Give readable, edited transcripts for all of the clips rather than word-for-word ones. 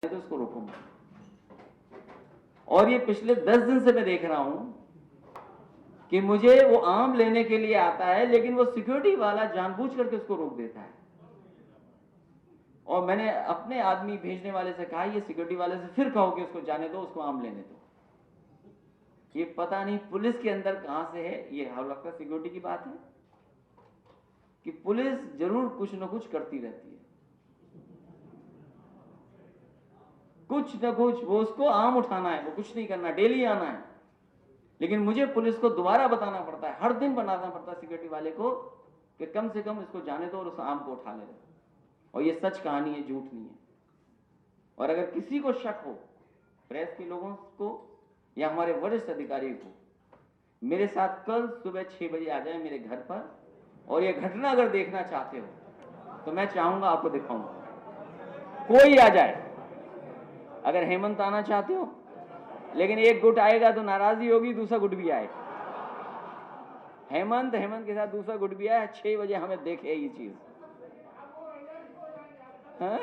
तो उसको रोकूंगा। और ये पिछले 10 दिन से मैं देख रहा हूं कि मुझे वो आम लेने के लिए आता है, लेकिन वो सिक्योरिटी वाला जानबूझ करके उसको रोक देता है। और मैंने अपने आदमी भेजने वाले से कहा, ये सिक्योरिटी वाले से फिर कहो कि उसको जाने दो, उसको आम लेने दो। ये पता नहीं पुलिस के अंदर कहां से है, ये हवलका सिक्योरिटी की बात है कि पुलिस जरूर कुछ न कुछ करती रहती है, कुछ न कुछ। वो उसको आम उठाना है, वो कुछ नहीं करना, डेली आना है। लेकिन मुझे पुलिस को दोबारा बताना पड़ता है, हर दिन बताना पड़ता है सिक्योरिटी वाले को कि कम से कम इसको जाने दो और उस आम को उठा ले। और ये सच कहानी है, झूठ नहीं है। और अगर किसी को शक हो, प्रेस के लोगों को या हमारे वरिष्ठ अधिकारी को, मेरे साथ कल सुबह 6 बजे आ जाए मेरे घर पर, और ये घटना अगर देखना चाहते हो तो मैं चाहूंगा आपको दिखाऊंगा। कोई आ जाए, अगर हेमंत आना चाहते हो, लेकिन एक गुट आएगा तो नाराजगी होगी, दूसरा गुट भी आए। हेमंत के साथ दूसरा गुट भी आया, 6 बजे हमें देखे ये चीज। हाँ?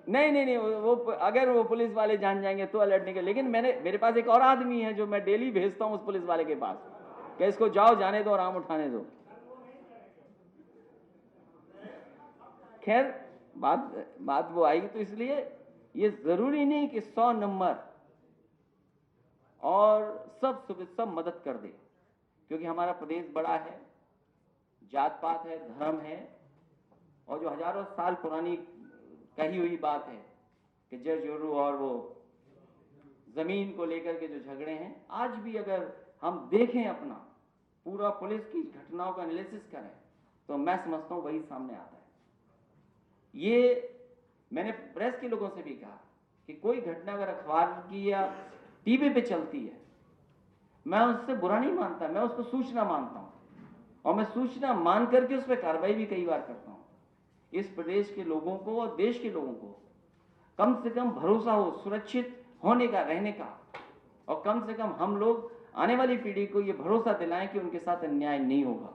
नहीं, वो अगर वो पुलिस वाले जान जाएंगे तो अलर्ट नहीं कर। लेकिन मेरे पास एक और आदमी है जो मैं डेली भेजता हूं उस पुलिस वाले के पास कि इसको जाओ, जाने दो और आम उठाने दो। खैर, बात वो आएगी। तो इसलिए ये जरूरी नहीं कि 100 नंबर और सब मदद कर दे, क्योंकि हमारा प्रदेश बड़ा है, जात पात है, धर्म है, और जो हजारों साल पुरानी कही हुई बात है कि जड़ जोरू और वो जमीन को लेकर के जो झगड़े हैं, आज भी अगर हम देखें अपना पूरा पुलिस की घटनाओं का एनालिसिस करें तो मैं समझता हूं वही सामने आता है। ये मैंने प्रेस के लोगों से भी कहा कि कोई घटना अगर अखबार की या टीवी पे चलती है, मैं उससे बुरा नहीं मानता, मैं उसको सूचना मानता हूं, और मैं सूचना मान करके उस पर कार्रवाई भी कई बार करता हूं। इस प्रदेश के लोगों को और देश के लोगों को कम से कम भरोसा हो सुरक्षित होने का, रहने का, और कम से कम हम लोग आने वाली पीढ़ी को ये भरोसा दिलाएं कि उनके साथ अन्याय नहीं होगा।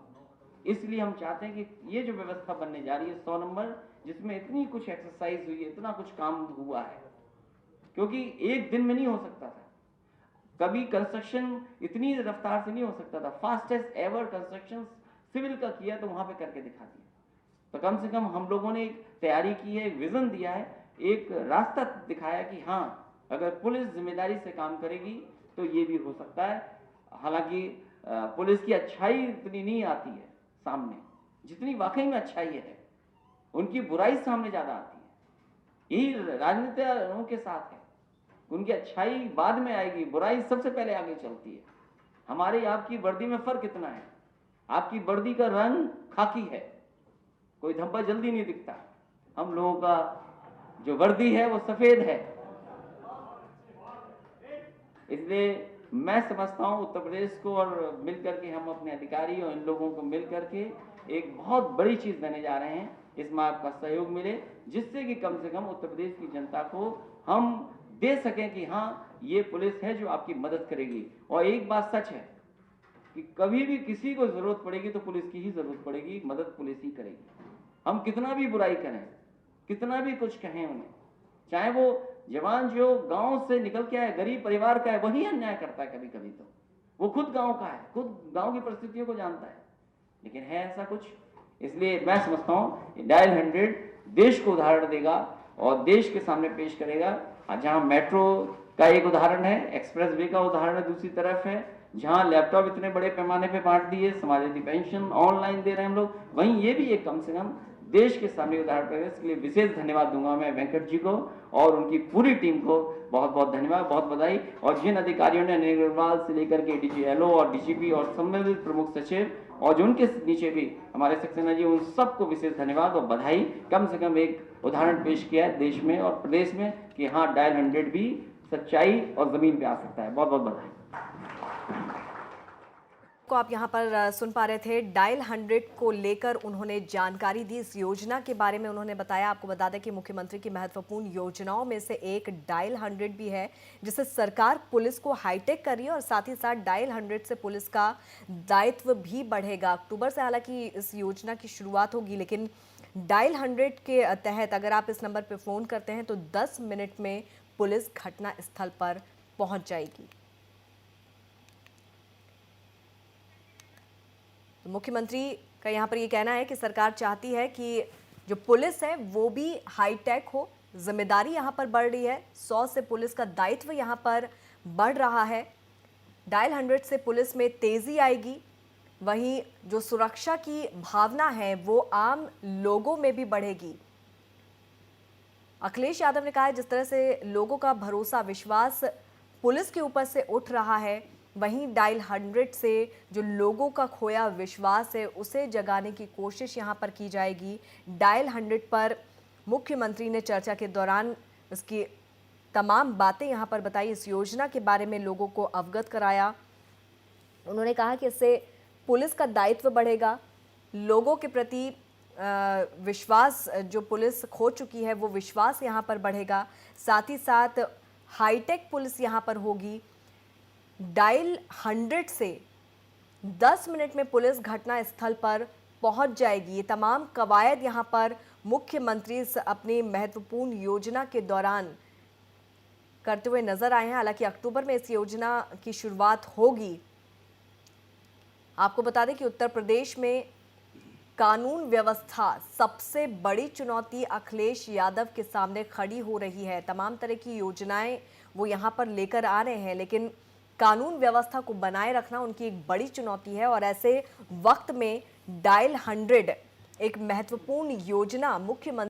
इसलिए हम चाहते हैं कि ये जो व्यवस्था बनने जा रही है 100 नंबर, जिसमें इतनी कुछ एक्सरसाइज हुई है, इतना कुछ काम हुआ है, क्योंकि एक दिन में नहीं हो सकता था। कभी कंस्ट्रक्शन इतनी रफ्तार से नहीं हो सकता था। फास्टेस्ट एवर कंस्ट्रक्शन सिविल का किया तो वहां पे करके दिखा दिया। तो कम से कम हम लोगों ने एक तैयारी की है, एक विजन दिया है, एक रास्ता दिखाया कि हाँ, अगर पुलिस जिम्मेदारी से काम करेगी तो ये भी हो सकता है। हालांकि पुलिस की अच्छाई इतनी नहीं आती है सामने जितनी वाकई में अच्छाई है, उनकी बुराई सामने ज्यादा आती है। यही राजनीतियों के साथ है, उनकी अच्छाई बाद में आएगी, बुराई सबसे पहले आगे चलती है। हमारी आपकी वर्दी में फर्क इतना है, आपकी वर्दी का रंग खाकी है, कोई धब्बा जल्दी नहीं दिखता। हम लोगों का जो वर्दी है वो सफेद है। इसलिए मैं समझता हूं उत्तर प्रदेश को और मिलकर के हम अपने अधिकारी और इन लोगों को मिलकर के एक बहुत बड़ी चीज देने जा रहे हैं। इसमें आपका सहयोग मिले, जिससे कि कम से कम उत्तर प्रदेश की जनता को हम दे सकें कि हाँ, ये पुलिस है जो आपकी मदद करेगी। और एक बात सच है कि कभी भी किसी को जरूरत पड़ेगी तो पुलिस की ही जरूरत पड़ेगी, मदद पुलिस ही करेगी। हम कितना भी बुराई करें, कितना भी कुछ कहें उन्हें, चाहे वो जवान जो गांव से निकल के आए, गरीब परिवार का है, वही अन्याय करता है कभी कभी। तो वो खुद गांव का है, खुद गांव की परिस्थितियों को जानता है, लेकिन है ऐसा कुछ। इसलिए मैं समझता हूं डायल 100 देश को उदाहरण देगा और देश के सामने पेश करेगा। जहां मेट्रो का एक उदाहरण है, एक्सप्रेस वे का उदाहरण दूसरी तरफ है, जहां लैपटॉप इतने बड़े पैमाने पे बांट दिए, समाजवादी पेंशन ऑनलाइन दे रहे हैं हम लोग, वहीं ये भी एक कम से कम देश के सामने उदाहरण है। इसके लिए विशेष धन्यवाद दूंगा मैं वेंकट जी को और उनकी पूरी टीम को। बहुत बहुत धन्यवाद, बहुत बधाई। और जिन अधिकारियों ने अग्रवाल से लेकर के डीजीएलओ और डीजीपी और संबंधित प्रमुख सचिव और जो उनके नीचे भी हमारे सक्सेना जी, उन सबको विशेष धन्यवाद और बधाई। कम से कम एक उदाहरण पेश किया है देश में और प्रदेश में कि हाँ, डायल 100 भी सच्चाई और जमीन पे आ सकता है। बहुत बहुत बधाई को आप यहाँ पर सुन पा रहे थे। डायल 100 को लेकर उन्होंने जानकारी दी, इस योजना के बारे में उन्होंने बताया। आपको बता दें कि मुख्यमंत्री की महत्वपूर्ण योजनाओं में से एक डायल 100 भी है, जिससे सरकार पुलिस को हाईटेक कर रही है और साथ ही साथ डायल 100 से पुलिस का दायित्व भी बढ़ेगा। अक्टूबर से हालांकि इस योजना की शुरुआत होगी, लेकिन डायल 100 के तहत अगर आप इस नंबर पर फ़ोन करते हैं तो 10 मिनट में पुलिस घटना स्थल पर पहुंच जाएगी। तो मुख्यमंत्री का यहाँ पर ये कहना है कि सरकार चाहती है कि जो पुलिस है वो भी हाईटेक हो, जिम्मेदारी यहाँ पर बढ़ रही है, 100 से पुलिस का दायित्व यहाँ पर बढ़ रहा है। डायल 100 से पुलिस में तेजी आएगी, वहीं जो सुरक्षा की भावना है वो आम लोगों में भी बढ़ेगी। अखिलेश यादव ने कहा है जिस तरह से लोगों का भरोसा विश्वास पुलिस के ऊपर से उठ रहा है, वहीं डायल 100 से जो लोगों का खोया विश्वास है उसे जगाने की कोशिश यहां पर की जाएगी। डायल 100 पर मुख्यमंत्री ने चर्चा के दौरान इसकी तमाम बातें यहां पर बताई, इस योजना के बारे में लोगों को अवगत कराया। उन्होंने कहा कि इससे पुलिस का दायित्व बढ़ेगा, लोगों के प्रति विश्वास जो पुलिस खो चुकी है वो विश्वास यहाँ पर बढ़ेगा, साथ ही साथ हाईटेक पुलिस यहाँ पर होगी। डायल 100 से 10 मिनट में पुलिस घटना स्थल पर पहुंच जाएगी। ये तमाम कवायद यहाँ पर मुख्यमंत्री अपनी महत्वपूर्ण योजना के दौरान करते हुए नजर आए हैं। हालांकि अक्टूबर में इस योजना की शुरुआत होगी। आपको बता दें कि उत्तर प्रदेश में कानून व्यवस्था सबसे बड़ी चुनौती अखिलेश यादव के सामने खड़ी हो रही है। तमाम तरह की योजनाएं वो यहाँ पर लेकर आ रहे हैं, लेकिन कानून व्यवस्था को बनाए रखना उनकी एक बड़ी चुनौती है और ऐसे वक्त में डायल 100 एक महत्वपूर्ण योजना मुख्यमंत्री